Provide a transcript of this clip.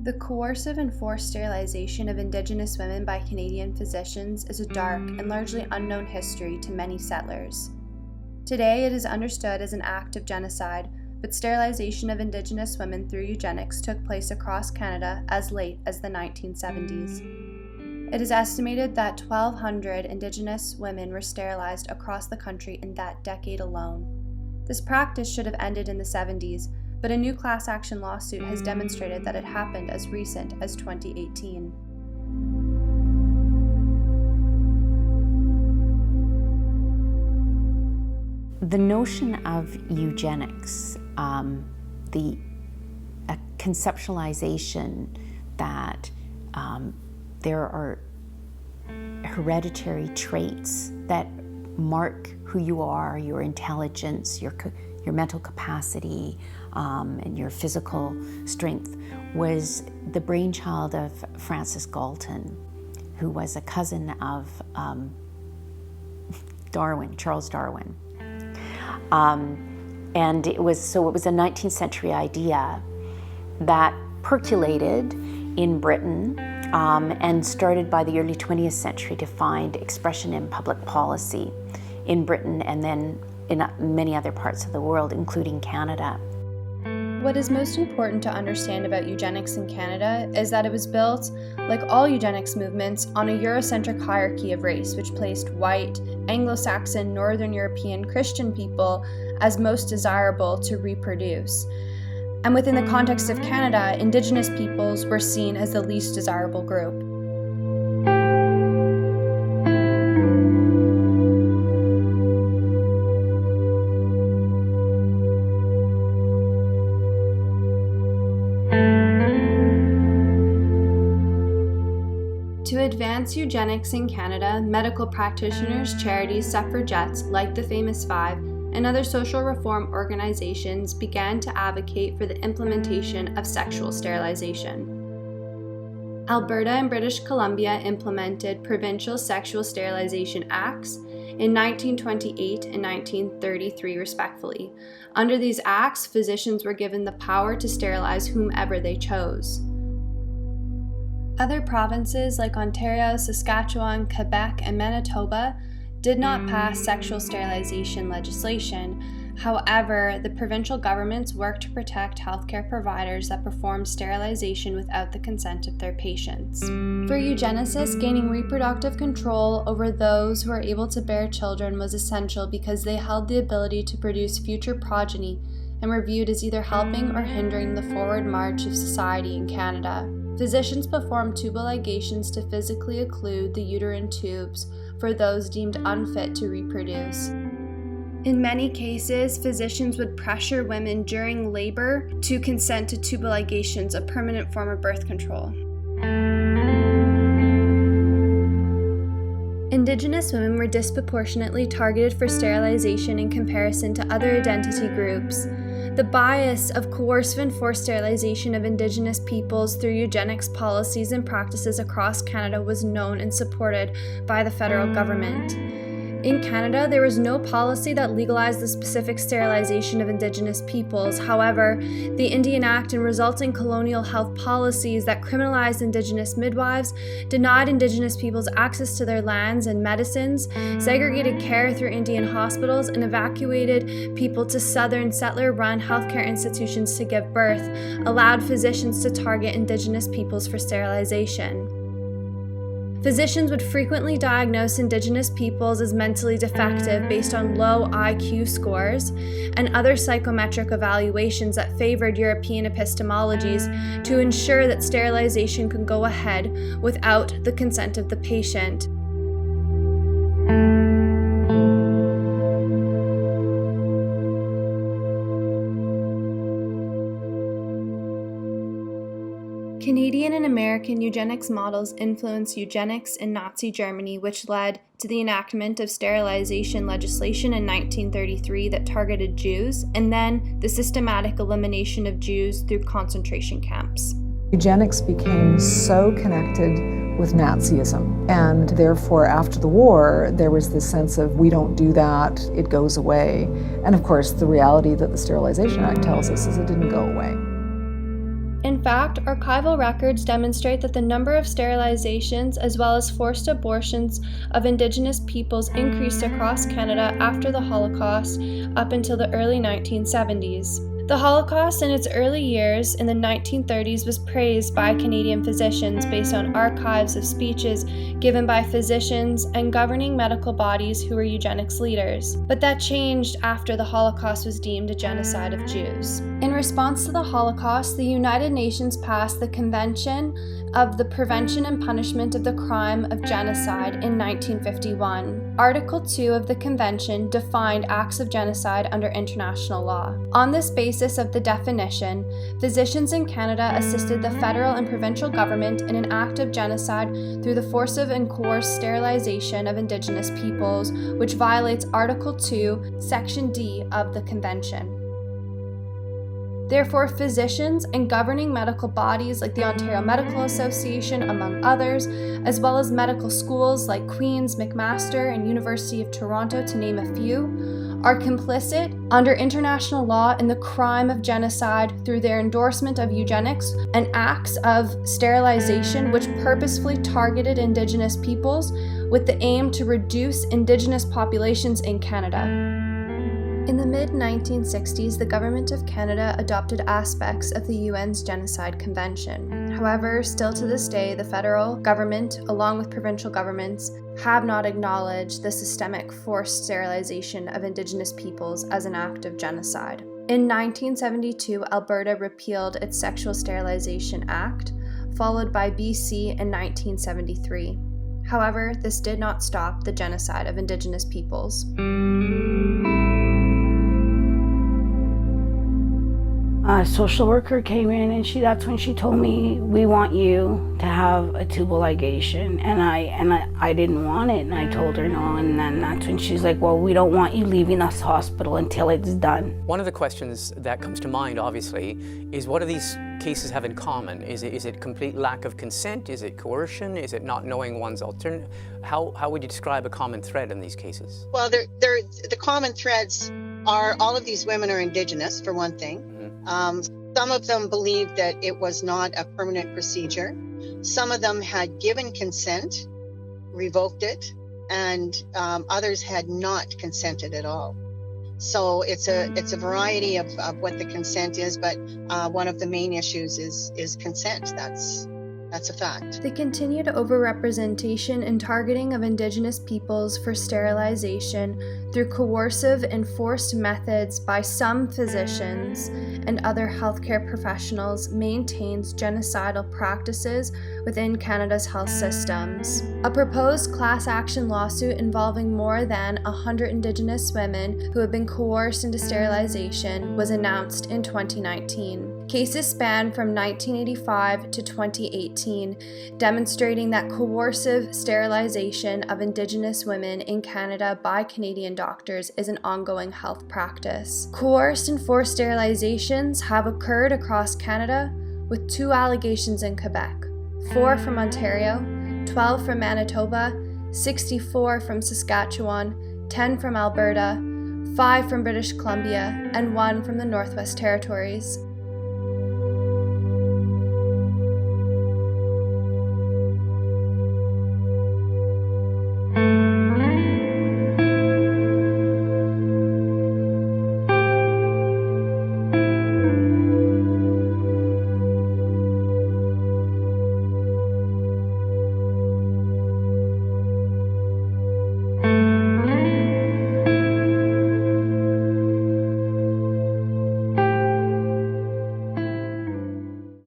The coercive and forced sterilization of Indigenous women by Canadian physicians is a dark and largely unknown history to many settlers. Today, it is understood as an act of genocide, but sterilization of Indigenous women through eugenics took place across Canada as late as the 1970s. It is estimated that 1,200 Indigenous women were sterilized across the country in that decade alone. This practice should have ended in the 70s, but a new class action lawsuit has demonstrated that it happened as recent as 2018. The notion of eugenics, the conceptualization that there are hereditary traits that mark who you are, your intelligence, your mental capacity, and your physical strength, was the brainchild of Francis Galton, who was a cousin of Charles Darwin. And it was a 19th century idea that percolated in Britain and started by the early 20th century to find expression in public policy in Britain and then in many other parts of the world, including Canada. What is most important to understand about eugenics in Canada is that it was built, like all eugenics movements, on a Eurocentric hierarchy of race, which placed white, Anglo-Saxon, Northern European Christian people as most desirable to reproduce. And within the context of Canada, Indigenous peoples were seen as the least desirable group. To advance eugenics in Canada, medical practitioners, charities, suffragettes like the Famous Five, and other social reform organizations began to advocate for the implementation of sexual sterilization. Alberta and British Columbia implemented provincial sexual sterilization acts in 1928 and 1933 respectively. Under these acts, physicians were given the power to sterilize whomever they chose. Other provinces like Ontario, Saskatchewan, Quebec, and Manitoba did not pass sexual sterilization legislation. However, the provincial governments worked to protect healthcare providers that performed sterilization without the consent of their patients. For eugenicists, gaining reproductive control over those who are able to bear children was essential because they held the ability to produce future progeny and were viewed as either helping or hindering the forward march of society in Canada. Physicians performed tubal ligations to physically occlude the uterine tubes for those deemed unfit to reproduce. In many cases, physicians would pressure women during labor to consent to tubal ligations, a permanent form of birth control. Indigenous women were disproportionately targeted for sterilization in comparison to other identity groups. The bias of coercive and forced sterilization of Indigenous peoples through eugenics policies and practices across Canada was known and supported by the federal government. In Canada, there was no policy that legalized the specific sterilization of Indigenous peoples. However, the Indian Act and resulting colonial health policies that criminalized Indigenous midwives, denied Indigenous peoples access to their lands and medicines, segregated care through Indian hospitals, and evacuated people to southern settler-run healthcare institutions to give birth, allowed physicians to target Indigenous peoples for sterilization. Physicians would frequently diagnose Indigenous peoples as mentally defective based on low IQ scores and other psychometric evaluations that favored European epistemologies to ensure that sterilization could go ahead without the consent of the patient. Canadian and American eugenics models influenced eugenics in Nazi Germany, which led to the enactment of sterilization legislation in 1933 that targeted Jews, and then the systematic elimination of Jews through concentration camps. Eugenics became so connected with Nazism, and therefore after the war there was this sense of we don't do that, it goes away. And of course the reality that the Sterilization Act tells us is it didn't go away. In In fact, archival records demonstrate that the number of sterilizations as well as forced abortions of Indigenous peoples increased across Canada after the Holocaust up until the early 1970s. The Holocaust in its early years in the 1930s was praised by Canadian physicians based on archives of speeches given by physicians and governing medical bodies who were eugenics leaders. But that changed after the Holocaust was deemed a genocide of Jews. In response to the Holocaust, the United Nations passed the Convention of the Prevention and Punishment of the Crime of Genocide in 1951. Article 2 of the Convention defined acts of genocide under international law. On this basis of the definition, physicians in Canada assisted the federal and provincial government in an act of genocide through the forcive and coerced sterilization of Indigenous peoples, which violates Article 2, Section D of the Convention. Therefore, physicians and governing medical bodies like the Ontario Medical Association, among others, as well as medical schools like Queen's, McMaster, and University of Toronto, to name a few, are complicit under international law in the crime of genocide through their endorsement of eugenics and acts of sterilization which purposefully targeted Indigenous peoples with the aim to reduce Indigenous populations in Canada. In the mid-1960s, the Government of Canada adopted aspects of the UN's Genocide Convention. However, still to this day, the federal government, along with provincial governments, have not acknowledged the systemic forced sterilization of Indigenous peoples as an act of genocide. In 1972, Alberta repealed its Sexual Sterilization Act, followed by BC in 1973. However, this did not stop the genocide of Indigenous peoples. A social worker came in and that's when she told me, we want you to have a tubal ligation, and I didn't want it, and I told her no, and then that's when she's like, well, we don't want you leaving us hospital until it's done. One of the questions that comes to mind, obviously, is what do these cases have in common? Is it complete lack of consent? Is it coercion? Is it not knowing one's alternative? How would you describe a common thread in these cases? Well, the common threads are all of these women are Indigenous, for one thing. Some of them believed that it was not a permanent procedure. Some of them had given consent, revoked it, and others had not consented at all. So it's a variety of what the consent is, but one of the main issues is consent. That's a fact. The continued overrepresentation and targeting of Indigenous peoples for sterilization through coercive and forced methods by some physicians and other healthcare professionals maintains genocidal practices within Canada's health systems. A proposed class action lawsuit involving more than 100 Indigenous women who have been coerced into sterilization was announced in 2019. Cases span from 1985 to 2018, demonstrating that coercive sterilization of Indigenous women in Canada by Canadian doctors is an ongoing health practice. Coerced and forced sterilizations have occurred across Canada, with 2 allegations in Quebec, 4 from Ontario, 12 from Manitoba, 64 from Saskatchewan, 10 from Alberta, 5 from British Columbia, and 1 from the Northwest Territories.